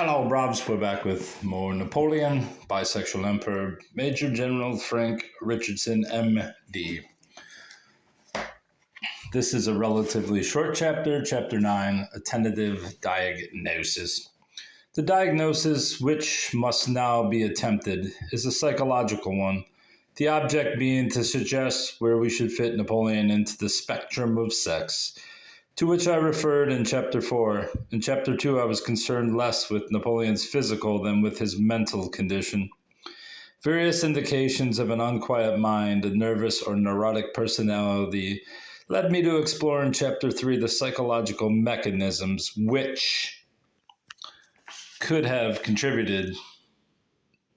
Hello, Brobs. We're back with more Napoleon, Bisexual Emperor, Major General Frank Richardson, MD. This is a relatively short chapter, Chapter 9, a tentative diagnosis. The diagnosis, which must now be attempted, is a psychological one, the object being to suggest where we should fit Napoleon into the spectrum of sex, to which I referred in Chapter 4. In Chapter 2, I was concerned less with Napoleon's physical than with his mental condition. Various indications of an unquiet mind, a nervous or neurotic personality, led me to explore in Chapter 3 the psychological mechanisms which could have contributed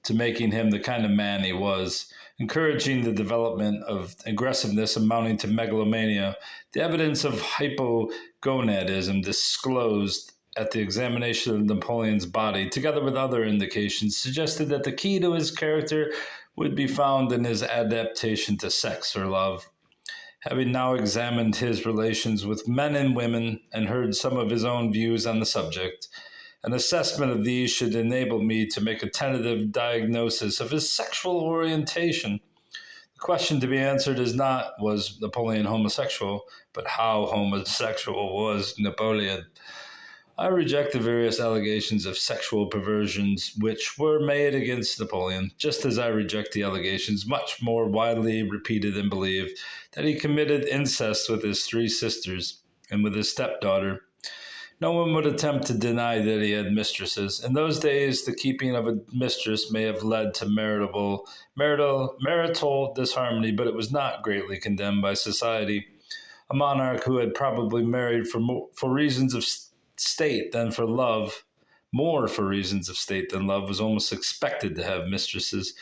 to making him the kind of man he was, encouraging the development of aggressiveness amounting to megalomania. The evidence of hypogonadism disclosed at the examination of Napoleon's body, together with other indications, suggested that the key to his character would be found in his adaptation to sex or love. Having now examined his relations with men and women and heard some of his own views on the subject, an assessment of these should enable me to make a tentative diagnosis of his sexual orientation. The question to be answered is not, was Napoleon homosexual, but how homosexual was Napoleon? I reject the various allegations of sexual perversions which were made against Napoleon, just as I reject the allegations, much more widely repeated and believed, that he committed incest with his three sisters and with his stepdaughter. No one would attempt to deny that he had mistresses. In those days, the keeping of a mistress may have led to marital disharmony, but it was not greatly condemned by society. A monarch who had probably married for reasons of state than for love, more for reasons of state than love, was almost expected to have mistresses.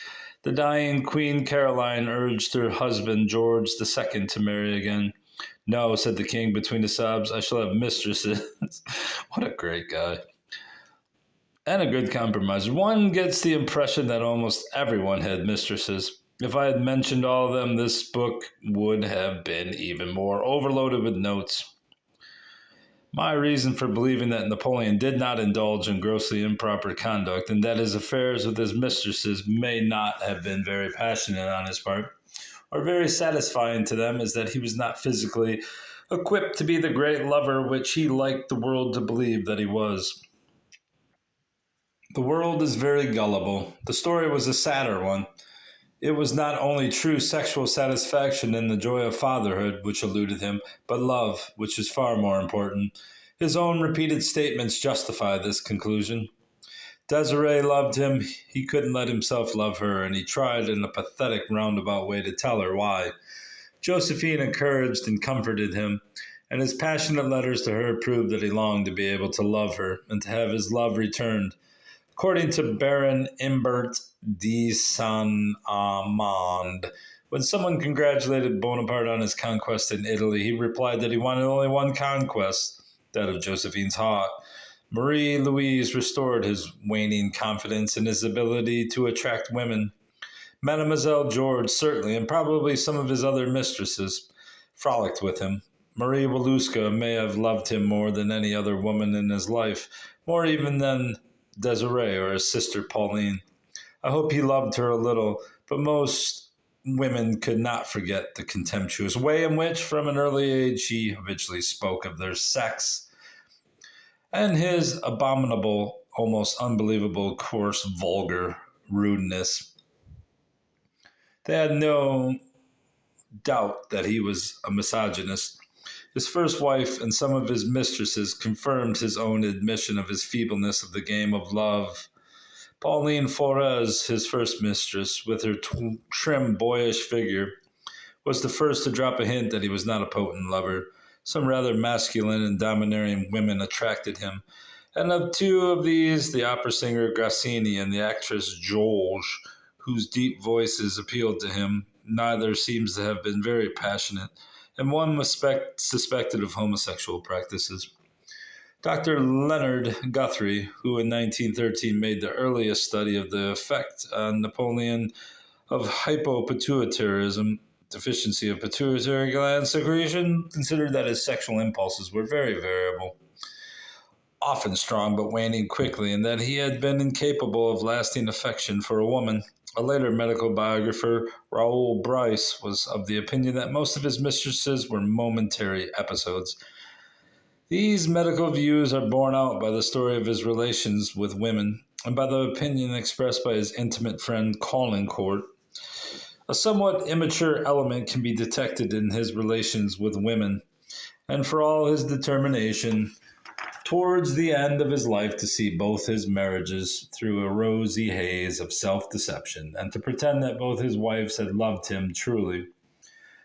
The dying Queen Caroline urged her husband George II to marry again. No, said the king between his sobs, I shall have mistresses. What a great guy. And a good compromiser. One gets the impression that almost everyone had mistresses. If I had mentioned all of them, this book would have been even more overloaded with notes. My reason for believing that Napoleon did not indulge in grossly improper conduct and that his affairs with his mistresses may not have been very passionate on his part, or very satisfying to them, is that he was not physically equipped to be the great lover which he liked the world to believe that he was. The world is very gullible. The story was a sadder one. It was not only true sexual satisfaction and the joy of fatherhood which eluded him, but love, which is far more important. His own repeated statements justify this conclusion. Desiree loved him, he couldn't let himself love her, and he tried in a pathetic roundabout way to tell her why. Josephine encouraged and comforted him, and his passionate letters to her proved that he longed to be able to love her and to have his love returned. According to Baron Imbert de Saint-Amand, when someone congratulated Bonaparte on his conquest in Italy, he replied that he wanted only one conquest, that of Josephine's heart. Marie Louise restored his waning confidence in his ability to attract women. Mademoiselle George, certainly, and probably some of his other mistresses, frolicked with him. Marie Waluska may have loved him more than any other woman in his life, more even than Desiree or his sister Pauline. I hope he loved her a little, but most women could not forget the contemptuous way in which, from an early age, he habitually spoke of their sex, and his abominable, almost unbelievable, coarse, vulgar rudeness. They had no doubt that he was a misogynist. His first wife and some of his mistresses confirmed his own admission of his feebleness of the game of love. Pauline Forez, his first mistress, with her trim, boyish figure, was the first to drop a hint that he was not a potent lover. Some rather masculine and domineering women attracted him, and of two of these, the opera singer Grassini and the actress Georges, whose deep voices appealed to him, neither seems to have been very passionate, and one was suspected of homosexual practices. Dr. Leonard Guthrie, who in 1913 made the earliest study of the effect on Napoleon of hypopituitarism, deficiency of pituitary gland secretion, considered that his sexual impulses were very variable. often strong but waning quickly, and that he had been incapable of lasting affection for a woman. A later medical biographer, Raoul Bryce, was of the opinion that most of his mistresses were momentary episodes. These medical views are borne out by the story of his relations with women and by the opinion expressed by his intimate friend Caulaincourt. A somewhat immature element can be detected in his relations with women, and for all his determination towards the end of his life to see both his marriages through a rosy haze of self-deception and to pretend that both his wives had loved him truly.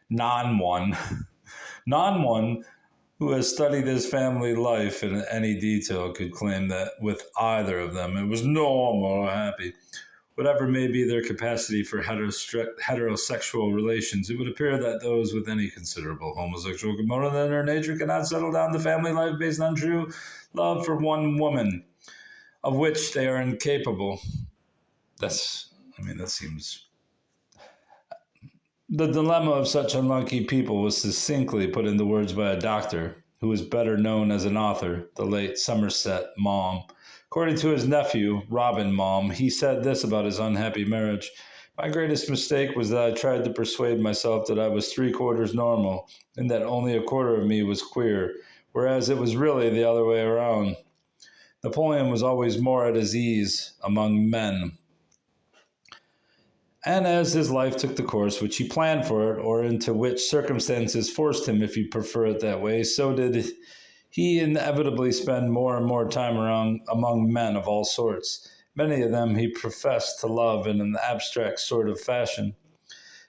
Non-one, non-one who has studied his family life in any detail could claim that with either of them it was normal or happy. Whatever may be their capacity for heterosexual relations, it would appear that those with any considerable homosexual component in their nature cannot settle down to family life based on true love for one woman, of which they are incapable. That seems. The dilemma of such unlucky people was succinctly put into words by a doctor, who was better known as an author, the late Somerset Maugham. According to his nephew, Robin Maugham, he said this about his unhappy marriage. My greatest mistake was that I tried to persuade myself that I was three-quarters normal, and that only a quarter of me was queer, whereas it was really the other way around. Napoleon was always more at his ease among men. And as his life took the course which he planned for it, or into which circumstances forced him, if you prefer it that way, so did he inevitably spend more and more time among men of all sorts. Many of them he professed to love in an abstract sort of fashion.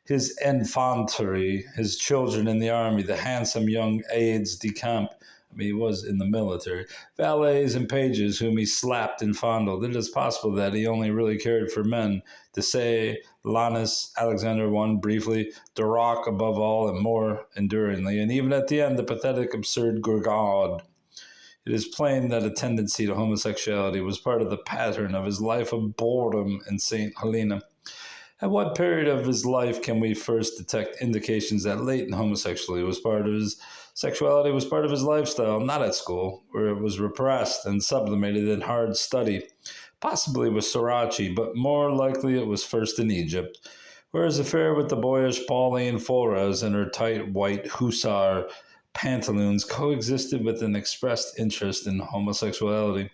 His infanterie, his children in the army, the handsome young aides de camp, he was in the military, valets and pages whom he slapped and fondled. It is possible that he only really cared for men. To say Lannes, Alexander one briefly, Duroc above all and more enduringly, and even at the end the pathetic, absurd Gourgaud. It is plain that a tendency to homosexuality was part of the pattern of his life of boredom in St. Helena. At what period of his life can we first detect indications that latent homosexuality was part of his sexuality was part of his lifestyle? Not at school, where it was repressed and sublimated in hard study. Possibly with Sorachi, but more likely it was first in Egypt, where his affair with the boyish Pauline Flores and her tight white hussar pantaloons coexisted with an expressed interest in homosexuality.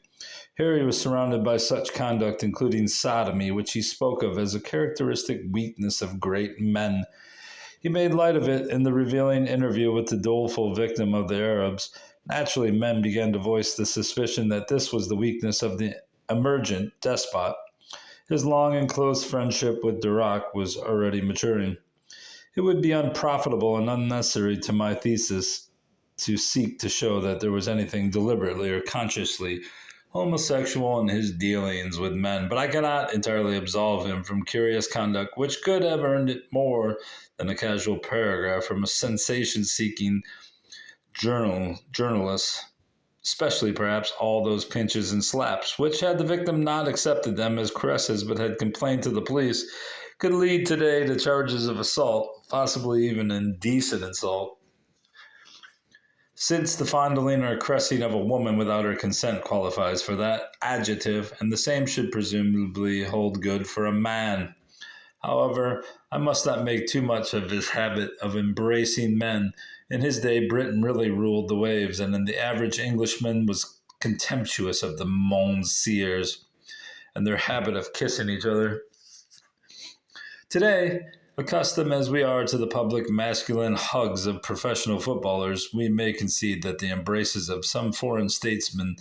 Here he was surrounded by such conduct, including sodomy, which he spoke of as a characteristic weakness of great men. He made light of it in the revealing interview with the doleful victim of the Arabs. Naturally, men began to voice the suspicion that this was the weakness of the emergent despot. His long and close friendship with Duroc was already maturing. It would be unprofitable and unnecessary to my thesis to seek to show that there was anything deliberately or consciously homosexual in his dealings with men, but I cannot entirely absolve him from curious conduct which could have earned it more than a casual paragraph from a sensation-seeking journalist, especially perhaps all those pinches and slaps, which, had the victim not accepted them as caresses but had complained to the police, could lead today to charges of assault, possibly even indecent assault. Since the fondling or caressing of a woman without her consent qualifies for that adjective, and the same should presumably hold good for a man. However, I must not make too much of his habit of embracing men. In his day, Britain really ruled the waves, and the average Englishman was contemptuous of the monsieurs and their habit of kissing each other. Today, accustomed as we are to the public masculine hugs of professional footballers, we may concede that the embraces of some foreign statesmen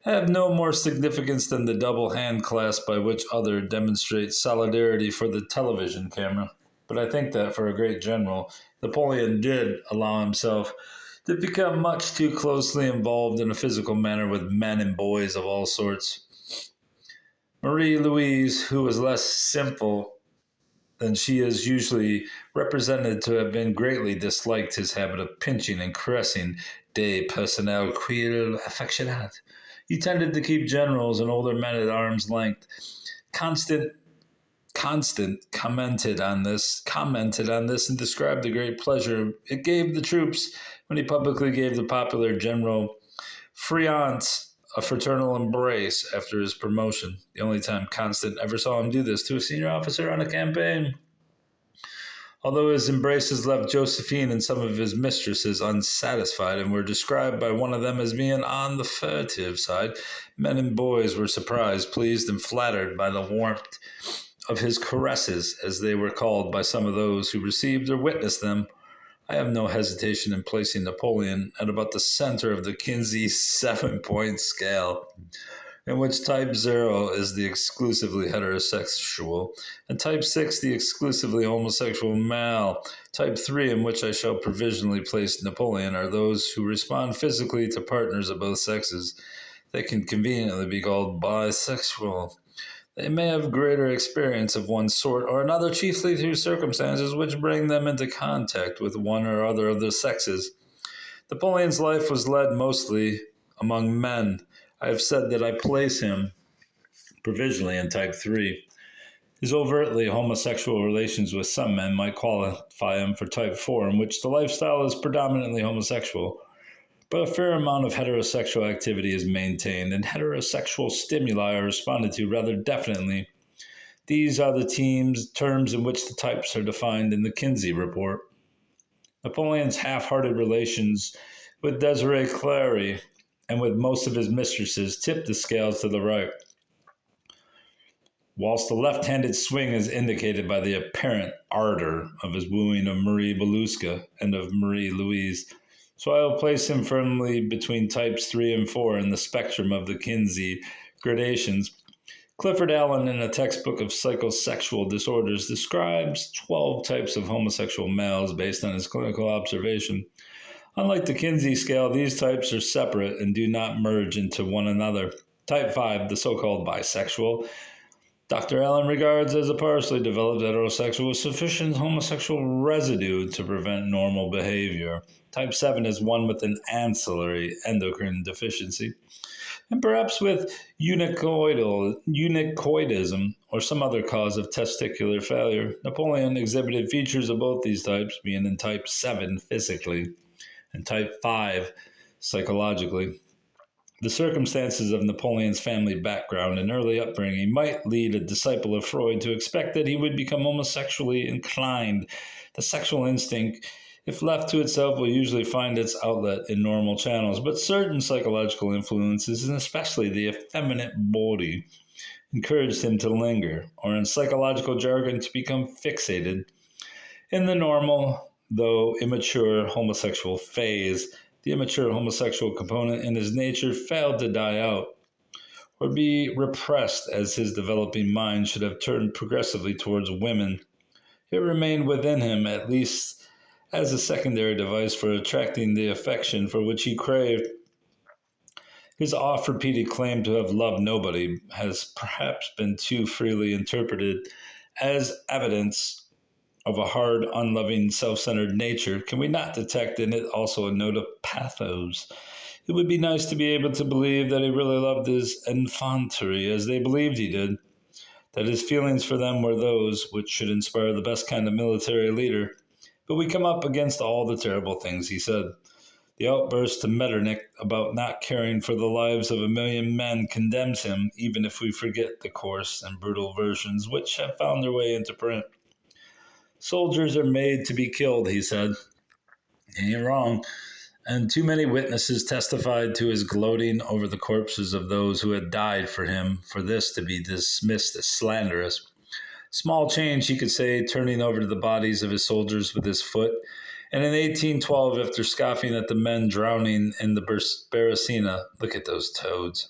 have no more significance than the double hand clasp by which other demonstrate solidarity for the television camera. But I think that for a great general, Napoleon did allow himself to become much too closely involved in a physical manner with men and boys of all sorts. Marie Louise, who was less simple than she is usually represented to have been, greatly disliked his habit of pinching and caressing des personnels qu'il affectionnait. He tended to keep generals and older men at arm's length. Constant commented on this and described the great pleasure it gave the troops when he publicly gave the popular General Friant a fraternal embrace after his promotion. The only time Constant ever saw him do this to a senior officer on a campaign. Although his embraces left Josephine and some of his mistresses unsatisfied and were described by one of them as being on the furtive side, men and boys were surprised, pleased, and flattered by the warmth of his caresses, as they were called by some of those who received or witnessed them. I have no hesitation in placing Napoleon at about the center of the Kinsey 7-point scale, in which type 0 is the exclusively heterosexual, and type 6 the exclusively homosexual male. Type 3, in which I shall provisionally place Napoleon, are those who respond physically to partners of both sexes. They can conveniently be called bisexual. They may have greater experience of one sort or another, chiefly through circumstances which bring them into contact with one or other of the sexes. Napoleon's life was led mostly among men. I have said that I place him provisionally in type 3. His overtly homosexual relations with some men might qualify him for type 4, in which the lifestyle is predominantly homosexual, but a fair amount of heterosexual activity is maintained, and heterosexual stimuli are responded to rather definitely. These are the terms in which the types are defined in the Kinsey Report. Napoleon's half-hearted relations with Desiree Clary and with most of his mistresses tipped the scales to the right, whilst the left-handed swing is indicated by the apparent ardor of his wooing of Marie Belusca and of Marie Louise. So I will place him firmly between types 3 and 4 in the spectrum of the Kinsey gradations. Clifford Allen, in a textbook of psychosexual disorders, describes 12 types of homosexual males based on his clinical observation. Unlike the Kinsey scale, these types are separate and do not merge into one another. Type 5, the so-called bisexual, Dr. Allen regards as a partially developed heterosexual with sufficient homosexual residue to prevent normal behavior. Type 7 is one with an ancillary endocrine deficiency, and perhaps with unicoidism or some other cause of testicular failure. Napoleon exhibited features of both these types, being in type 7 physically and type 5 psychologically. The circumstances of Napoleon's family background and early upbringing might lead a disciple of Freud to expect that he would become homosexually inclined. The sexual instinct, if left to itself, will usually find its outlet in normal channels, but certain psychological influences, and especially the effeminate body, encouraged him to linger, or in psychological jargon, to become fixated, in the normal, though immature, homosexual phase. The immature homosexual component in his nature failed to die out or be repressed, as his developing mind should have turned progressively towards women. It remained within him, at least as a secondary device for attracting the affection for which he craved. His oft-repeated claim to have loved nobody has perhaps been too freely interpreted as evidence of a hard, unloving, self-centered nature. Can we not detect in it also a note of pathos? It would be nice to be able to believe that he really loved his infanterie as they believed he did, that his feelings for them were those which should inspire the best kind of military leader. But we come up against all the terrible things he said. The outburst to Metternich about not caring for the lives of 1,000,000 men condemns him, even if we forget the coarse and brutal versions which have found their way into print. Soldiers are made to be killed, he said. He ain't wrong. And too many witnesses testified to his gloating over the corpses of those who had died for him for this to be dismissed as slanderous. Small change, he could say, turning over to the bodies of his soldiers with his foot. And in 1812, after scoffing at the men drowning in the Beresina, look at those toads.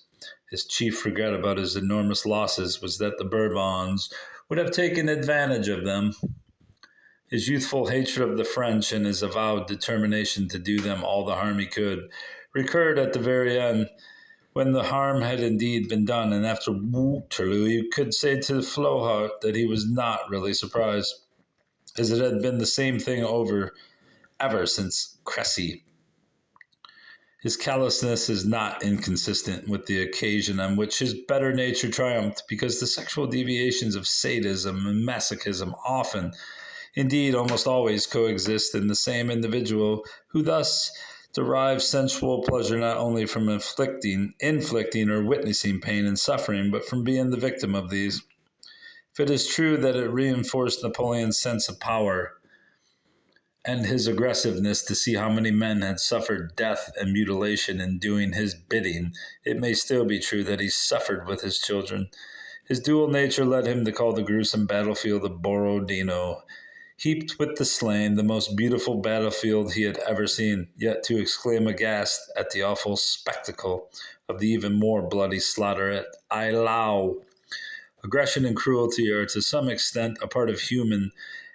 His chief regret about his enormous losses was that the Bourbons would have taken advantage of them. His youthful hatred of the French and his avowed determination to do them all the harm he could recurred at the very end, when the harm had indeed been done, and after Waterloo you could say to Floheart that he was not really surprised, as it had been the same thing ever since Crécy. His callousness is not inconsistent with the occasion on which his better nature triumphed, because the sexual deviations of sadism and masochism often, indeed almost always, coexist in the same individual, who thus derive sensual pleasure not only from inflicting or witnessing pain and suffering, but from being the victim of these. If it is true that it reinforced Napoleon's sense of power and his aggressiveness to see how many men had suffered death and mutilation in doing his bidding, it may still be true that he suffered with his children. His dual nature led him to call the gruesome battlefield of Borodino, heaped with the slain, the most beautiful battlefield he had ever seen, yet to exclaim aghast at the awful spectacle of the even more bloody slaughter at Eylau. Aggression and cruelty are to some extent a part of human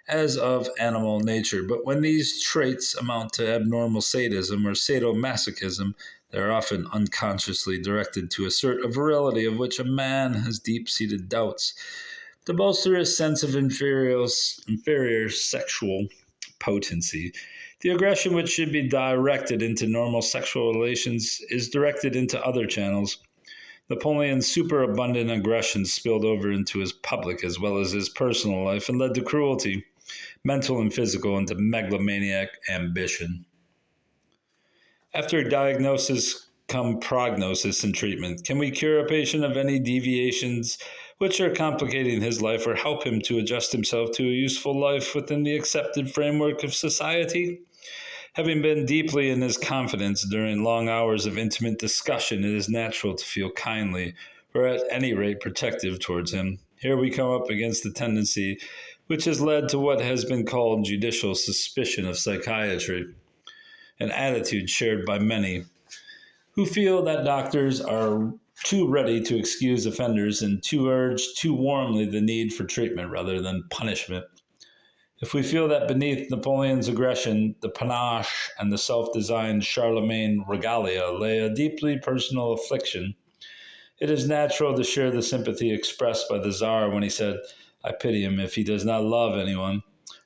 as of animal nature, but when these traits amount to abnormal sadism or sadomasochism, they are often unconsciously directed to assert a virility of which a man has deep-seated doubts, to bolster his sense of inferior sexual potency. The aggression which should be directed into normal sexual relations is directed into other channels. Napoleon's superabundant aggression spilled over into his public as well as his personal life and led to cruelty, mental and physical, and to megalomaniac ambition. After diagnosis come prognosis and treatment. Can we cure a patient of any deviations which are complicating his life or help him to adjust himself to a useful life within the accepted framework of society? Having been deeply in his confidence during long hours of intimate discussion, it is natural to feel kindly, or at any rate protective towards him. Here we come up against the tendency which has led to what has been called judicial suspicion of psychiatry, an attitude shared by many who feel that doctors are too ready to excuse offenders and to urge too warmly the need for treatment rather than punishment. If we feel that beneath Napoleon's aggression, the panache and the self-designed Charlemagne regalia lay a deeply personal affliction, it is natural to share the sympathy expressed by the Tsar when he said, "I pity him if he does not love anyone."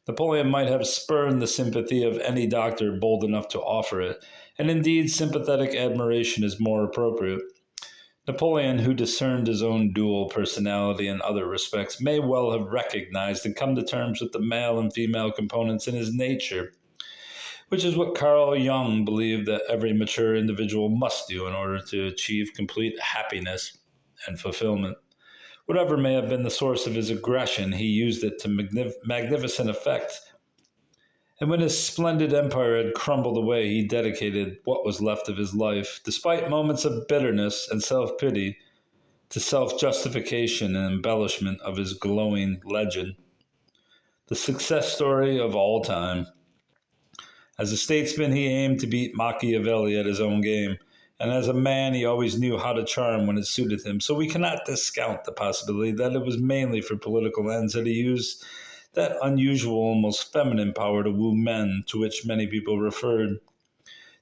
Napoleon might have spurned the sympathy of any doctor bold enough to offer it, and indeed sympathetic admiration is more appropriate. Napoleon, who discerned his own dual personality in other respects, may well have recognized and come to terms with the male and female components in his nature, which is what Carl Jung believed that every mature individual must do in order to achieve complete happiness and fulfillment. Whatever may have been the source of his aggression, he used it to magnificent effect. And when his splendid empire had crumbled away, he dedicated what was left of his life, despite moments of bitterness and self-pity, to self-justification and embellishment of his glowing legend. The success story of all time. As a statesman, he aimed to beat Machiavelli at his own game, and as a man, he always knew how to charm when it suited him. So we cannot discount the possibility that it was mainly for political ends that he used that unusual, almost feminine power to woo men, to which many people referred.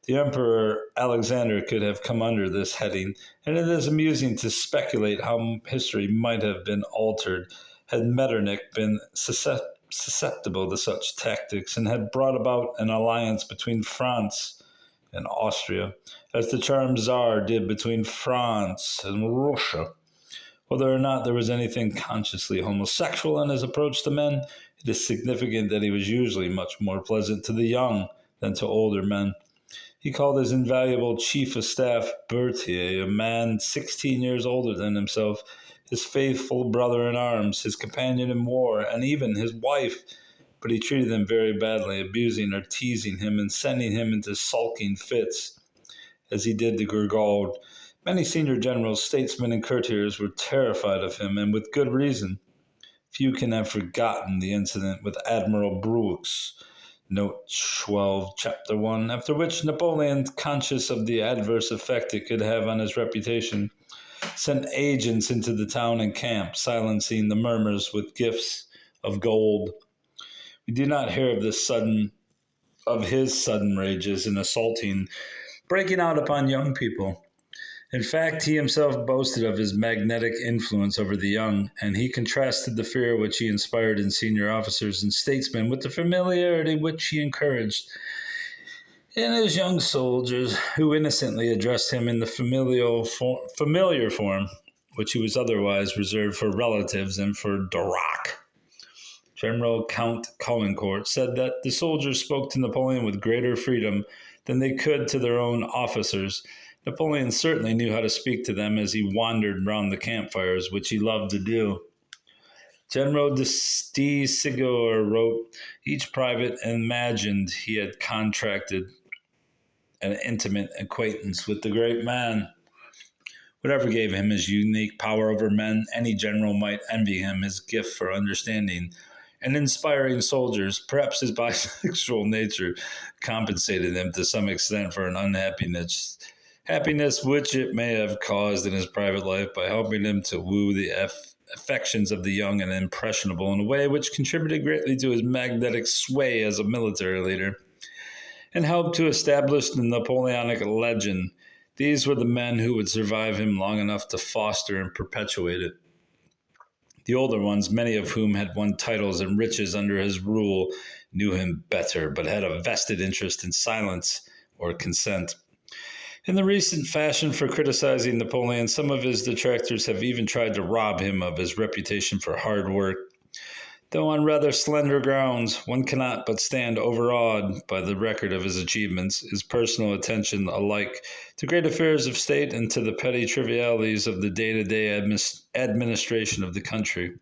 The Emperor Alexander could have come under this heading, and it is amusing to speculate how history might have been altered had Metternich been susceptible to such tactics and had brought about an alliance between France and Austria, as the charmed Tsar did between France and Russia. Whether or not there was anything consciously homosexual in his approach to men, it is significant that he was usually much more pleasant to the young than to older men. He called his invaluable chief of staff Berthier, a man 16 years older than himself, his faithful brother in arms, his companion in war, and even his wife, but he treated him very badly, abusing or teasing him and sending him into sulking fits, as he did to Gergaud. Many senior generals, statesmen, and courtiers were terrified of him, and with good reason. Few can have forgotten the incident with Admiral Bruix, Note 12, Chapter 1, after which Napoleon, conscious of the adverse effect it could have on his reputation, sent agents into the town and camp, silencing the murmurs with gifts of gold. We do not hear of his sudden rages and assaulting, breaking out upon young people. In fact, he himself boasted of his magnetic influence over the young, and he contrasted the fear which he inspired in senior officers and statesmen with the familiarity which he encouraged in his young soldiers, who innocently addressed him in the familiar form, which he was otherwise reserved for relatives and for Durac. General Count Caulaincourt said that the soldiers spoke to Napoleon with greater freedom than they could to their own officers. Napoleon certainly knew how to speak to them as he wandered round the campfires, which he loved to do. General de Sigor wrote, each private imagined he had contracted an intimate acquaintance with the great man. Whatever gave him his unique power over men, any general might envy him his gift for understanding and inspiring soldiers. Perhaps his bisexual nature compensated him to some extent for an happiness which it may have caused in his private life by helping him to woo the affections of the young and impressionable in a way which contributed greatly to his magnetic sway as a military leader and helped to establish the Napoleonic legend. These were the men who would survive him long enough to foster and perpetuate it. The older ones, many of whom had won titles and riches under his rule, knew him better, but had a vested interest in silence or consent. In the recent fashion for criticizing Napoleon, some of his detractors have even tried to rob him of his reputation for hard work. Though on rather slender grounds, one cannot but stand overawed by the record of his achievements, his personal attention alike to great affairs of state and to the petty trivialities of the day-to-day administration of the country.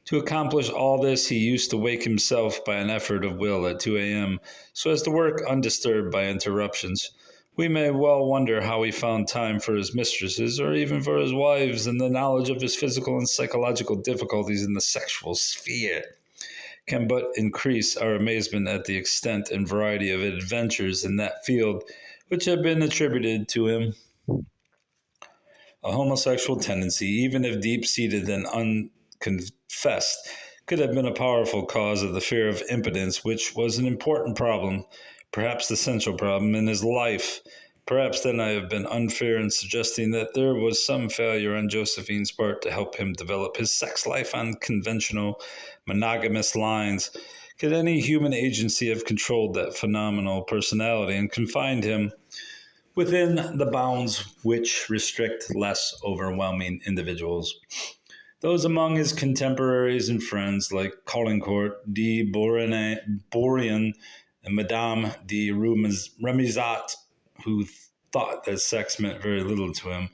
To accomplish all this, he used to wake himself by an effort of will at 2 a.m., so as to work undisturbed by interruptions. We may well wonder how he found time for his mistresses, or even for his wives, and the knowledge of his physical and psychological difficulties in the sexual sphere can but increase our amazement at the extent and variety of adventures in that field which have been attributed to him. A homosexual tendency, even if deep-seated and unconfessed, could have been a powerful cause of the fear of impotence, which was an important problem, perhaps the central problem in his life. Perhaps then I have been unfair in suggesting that there was some failure on Josephine's part to help him develop his sex life on conventional, monogamous lines. Could any human agency have controlled that phenomenal personality and confined him within the bounds which restrict less overwhelming individuals? Those among his contemporaries and friends like Caulaincourt, de Bourrienne, and Madame de Remisat, who thought that sex meant very little to him,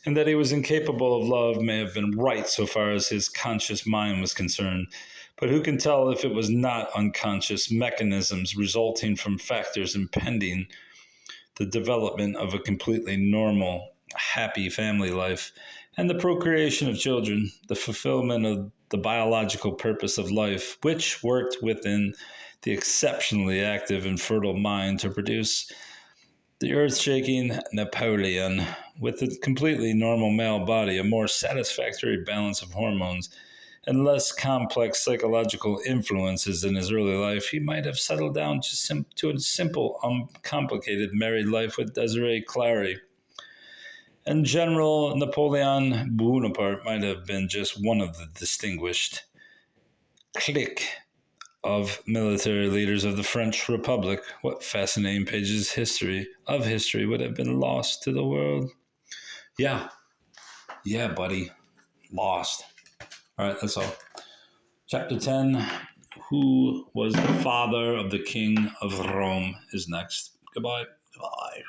and that he was incapable of love, may have been right so far as his conscious mind was concerned. But who can tell if it was not unconscious mechanisms resulting from factors impeding the development of a completely normal, happy family life, and the procreation of children, the fulfillment of the biological purpose of life, which worked within the exceptionally active and fertile mind to produce the earth-shaking Napoleon with a completely normal male body, a more satisfactory balance of hormones, and less complex psychological influences in his early life. He might have settled down to a simple, uncomplicated married life with Desiree Clary. And General Napoleon Bonaparte might have been just one of the distinguished clique of military leaders of the French Republic. What fascinating pages of history would have been lost to the world. Yeah, buddy. Lost. All right, that's all. Chapter 10, Who was the father of the King of Rome, is next. Goodbye. Bye.